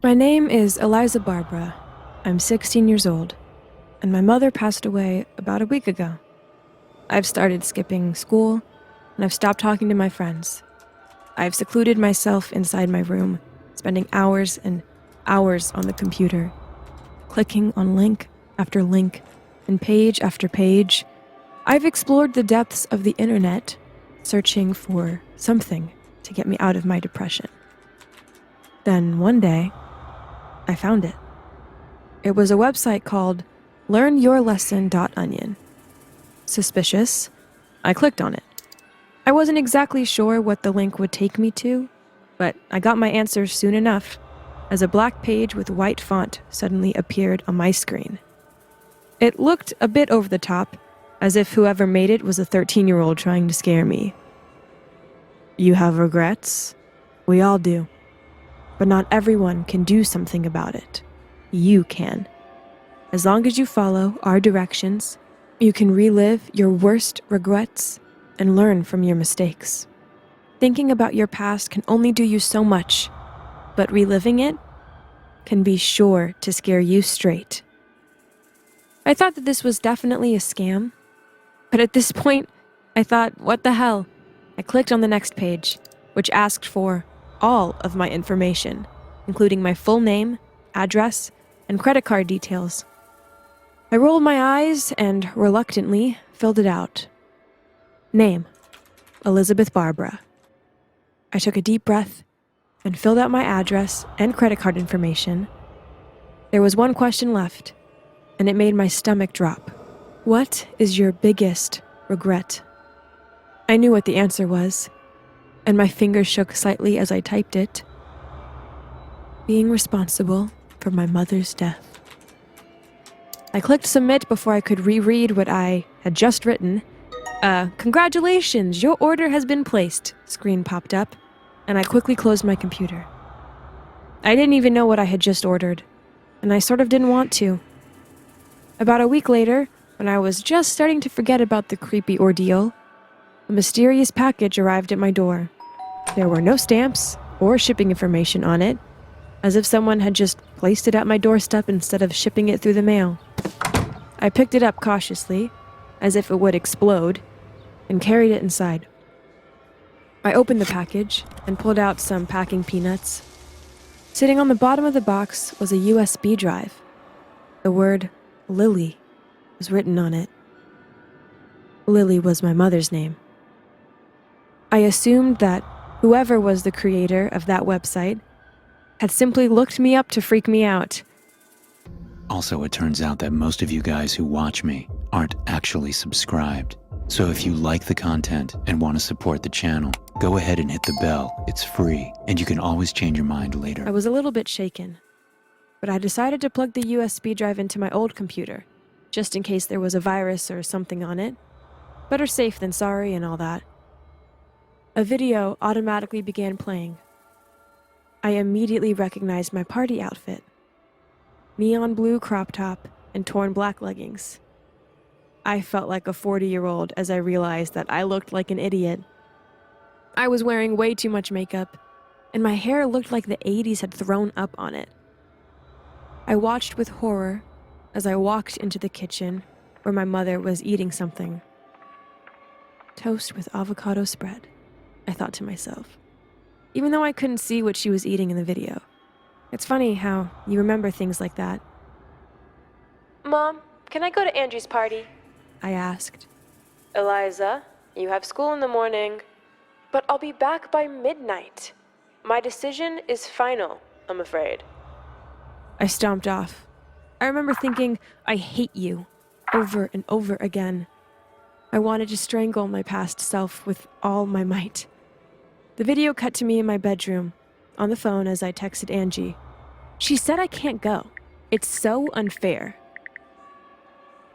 My name is Eliza Barbara. I'm 16 years old, and my mother passed away about a week ago. I've started skipping school, and I've stopped talking to my friends. I've secluded myself inside my room, spending hours and hours on the computer, clicking on link after link and page after page. I've explored the depths of the internet, searching for something to get me out of my depression. Then one day, I found it. It was a website called learnyourlesson.onion. Suspicious, I clicked on it. I wasn't exactly sure what the link would take me to, but I got my answers soon enough, as a black page with white font suddenly appeared on my screen. It looked a bit over the top, as if whoever made it was a 13-year-old trying to scare me. You have regrets? We all do. But not everyone can do something about it. You can. As long as you follow our directions, you can relive your worst regrets and learn from your mistakes. Thinking about your past can only do you so much, but reliving it can be sure to scare you straight. I thought that this was definitely a scam, but at this point, I thought, what the hell? I clicked on the next page, which asked for all of my information, including my full name, address, and credit card details. I rolled my eyes and, reluctantly, filled it out. Name, Elizabeth Barbara. I took a deep breath and filled out my address and credit card information. There was one question left, and it made my stomach drop. What is your biggest regret? I knew what the answer was, and my fingers shook slightly as I typed it. Being responsible for my mother's death. I clicked submit before I could reread what I had just written. Congratulations, your order has been placed, screen popped up, and I quickly closed my computer. I didn't even know what I had just ordered, and I sort of didn't want to. About a week later, when I was just starting to forget about the creepy ordeal, a mysterious package arrived at my door. There were no stamps or shipping information on it, as if someone had just placed it at my doorstep instead of shipping it through the mail. I picked it up cautiously, as if it would explode, and carried it inside. I opened the package and pulled out some packing peanuts. Sitting on the bottom of the box was a USB drive. The word Lily was written on it. Lily was my mother's name. I assumed that whoever was the creator of that website had simply looked me up to freak me out. Also, it turns out that most of you guys who watch me aren't actually subscribed. So if you like the content and want to support the channel, go ahead and hit the bell. It's free, and you can always change your mind later. I was a little bit shaken, but I decided to plug the USB drive into my old computer, just in case there was a virus or something on it. Better safe than sorry and all that. A video automatically began playing. I immediately recognized my party outfit. Neon blue crop top and torn black leggings. I felt like a 40-year-old as I realized that I looked like an idiot. I was wearing way too much makeup, and my hair looked like the 80s had thrown up on it. I watched with horror as I walked into the kitchen where my mother was eating something. Toast with avocado spread, I thought to myself, even though I couldn't see what she was eating in the video. It's funny how you remember things like that. Mom, can I go to Andrew's party? I asked. Eliza, you have school in the morning. But I'll be back by midnight. My decision is final, I'm afraid. I stomped off. I remember thinking, I hate you, over and over again. I wanted to strangle my past self with all my might. The video cut to me in my bedroom, on the phone as I texted Angie. She said I can't go. It's so unfair.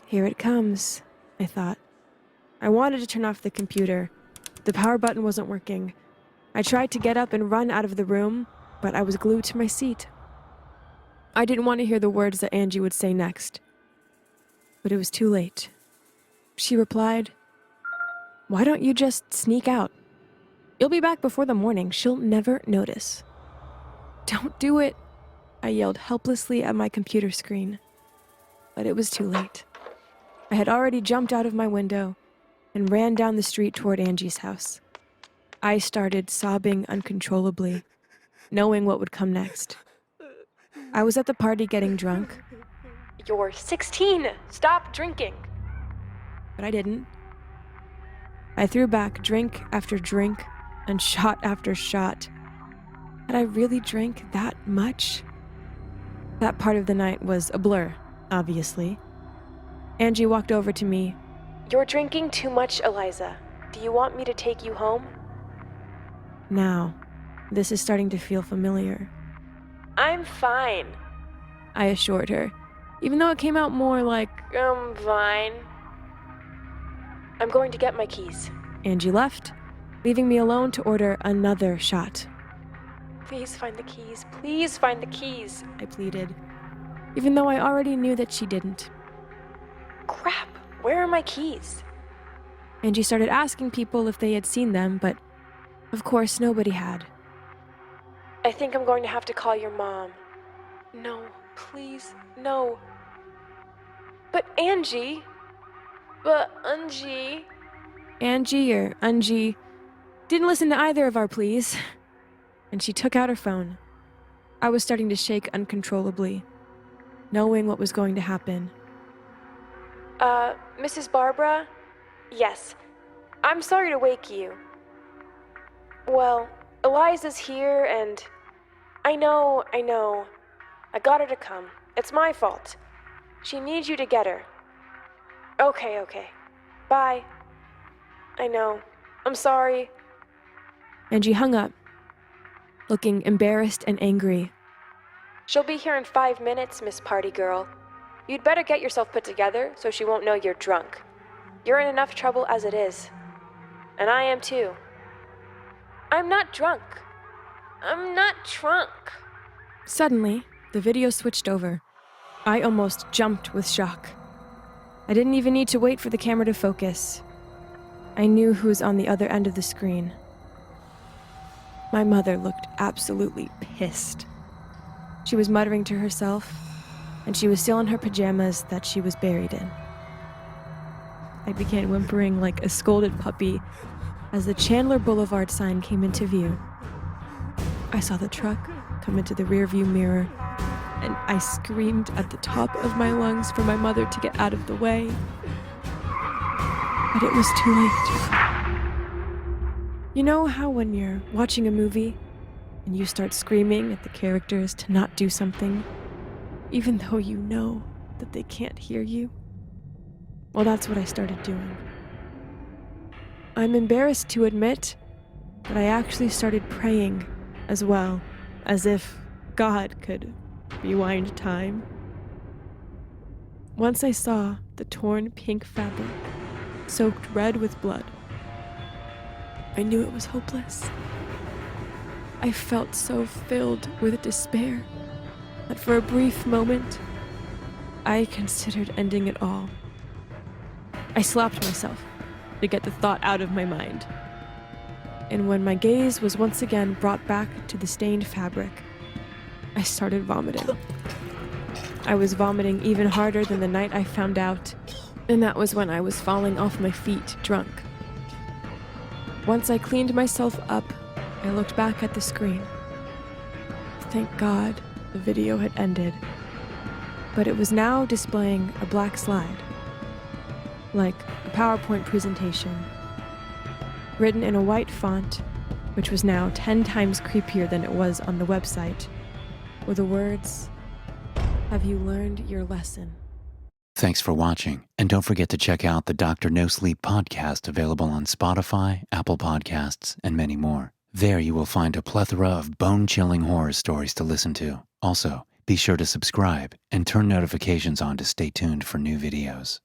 Here it comes, I thought. I wanted to turn off the computer. The power button wasn't working. I tried to get up and run out of the room, but I was glued to my seat. I didn't want to hear the words that Angie would say next. But it was too late. She replied, "Why don't you just sneak out? You'll be back before the morning. She'll never notice." "Don't do it," I yelled helplessly at my computer screen, but it was too late. I had already jumped out of my window and ran down the street toward Angie's house. I started sobbing uncontrollably, knowing what would come next. I was at the party getting drunk. "You're 16! Stop drinking!" But I didn't. I threw back drink after drink and shot after shot. Had I really drank that much? That part of the night was a blur, obviously. Angie walked over to me. "You're drinking too much, Eliza. Do you want me to take you home?" Now, this is starting to feel familiar. "I'm fine," I assured her, even though it came out more like, fine. "I'm going to get my keys." Angie left, leaving me alone to order another shot. "Please find the keys. Please find the keys," I pleaded, even though I already knew that she didn't. "Crap, where are my keys?" Angie started asking people if they had seen them, but of course nobody had. "I think I'm going to have to call your mom." "No, please, no." "But Angie. Angie or Ungie didn't listen to either of our pleas, and she took out her phone. I was starting to shake uncontrollably, knowing what was going to happen. Mrs. Barbara? Yes. I'm sorry to wake you. Well, Eliza's here and... I know. I got her to come. It's my fault. She needs you to get her. Okay. Bye. I know. I'm sorry." Angie hung up, looking embarrassed and angry. "She'll be here in 5 minutes, Miss Party Girl. You'd better get yourself put together so she won't know you're drunk. You're in enough trouble as it is. And I am too." "I'm not drunk. Suddenly, the video switched over. I almost jumped with shock. I didn't even need to wait for the camera to focus. I knew who was on the other end of the screen. My mother looked absolutely pissed. She was muttering to herself, and she was still in her pajamas that she was buried in. I began whimpering like a scolded puppy as the Chandler Boulevard sign came into view. I saw the truck come into the rearview mirror, and I screamed at the top of my lungs for my mother to get out of the way. But it was too late. You know how when you're watching a movie and you start screaming at the characters to not do something, even though you know that they can't hear you? Well, that's what I started doing. I'm embarrassed to admit that I actually started praying as well, as if God could rewind time. Once I saw the torn pink fabric, soaked red with blood, I knew it was hopeless. I felt so filled with despair that for a brief moment, I considered ending it all. I slapped myself to get the thought out of my mind. And when my gaze was once again brought back to the stained fabric, I started vomiting. I was vomiting even harder than the night I found out, and that was when I was falling off my feet drunk. Once I cleaned myself up, I looked back at the screen. Thank God the video had ended, but it was now displaying a black slide, like a PowerPoint presentation, written in a white font, which was now 10 times creepier than it was on the website, were the words, "Have you learned your lesson?" Thanks for watching, and don't forget to check out the Dr. No Sleep podcast available on Spotify, Apple Podcasts, and many more. There you will find a plethora of bone-chilling horror stories to listen to. Also, be sure to subscribe and turn notifications on to stay tuned for new videos.